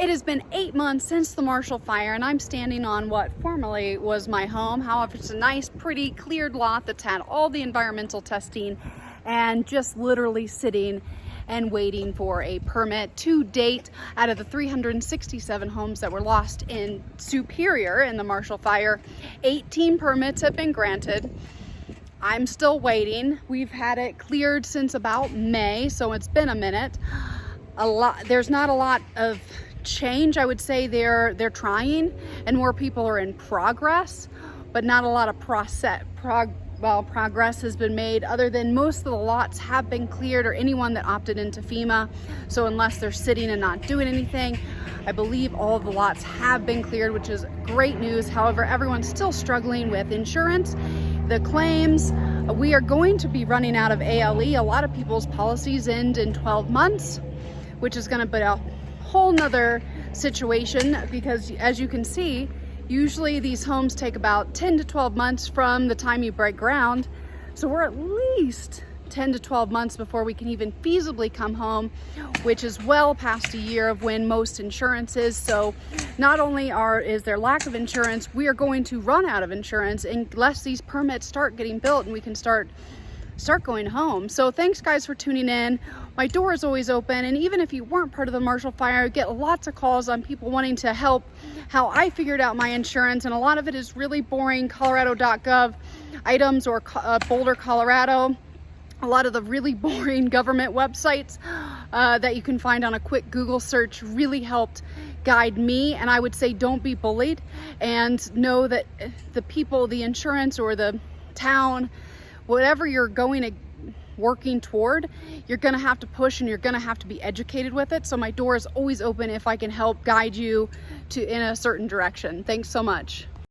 It has been 8 months since the Marshall Fire, and I'm standing on what formerly was my home. However, it's a nice, pretty, cleared lot that's had all the environmental testing and just literally sitting and waiting for a permit. To date, out of the 367 homes that were lost in Superior in the Marshall Fire, 18 permits have been granted. I'm still waiting. We've had it cleared since about May, so it's been a minute. There's not a lot of change. I would say they're trying, and more people are in progress, but not a lot of progress has been made, other than most of the lots have been cleared, or anyone that opted into FEMA. So unless they're sitting and not doing anything, I believe all of the lots have been cleared, which is great news. However, everyone's still struggling with insurance, the claims. We are going to be running out of ALE. A lot of people's policies end in 12 months, which is going to be a whole nother situation, because as you can see, usually these homes take about 10 to 12 months from the time you break ground. So we're at least 10 to 12 months before we can even feasibly come home, which is well past a year of when most insurance is. So not only is there lack of insurance, we are going to run out of insurance unless these permits start getting built and we can start going home. So thanks guys for tuning in. My door is always open, and even if you weren't part of the Marshall Fire, I get lots of calls on people wanting to help how I figured out my insurance, and a lot of it is really boring colorado.gov items, or Boulder, Colorado. A lot of the really boring government websites that you can find on a quick Google search really helped guide me. And I would say don't be bullied, and know that the people, the insurance, or the town, whatever you're working toward, you're gonna have to push, and you're gonna have to be educated with it. So my door is always open if I can help guide you in a certain direction. Thanks so much.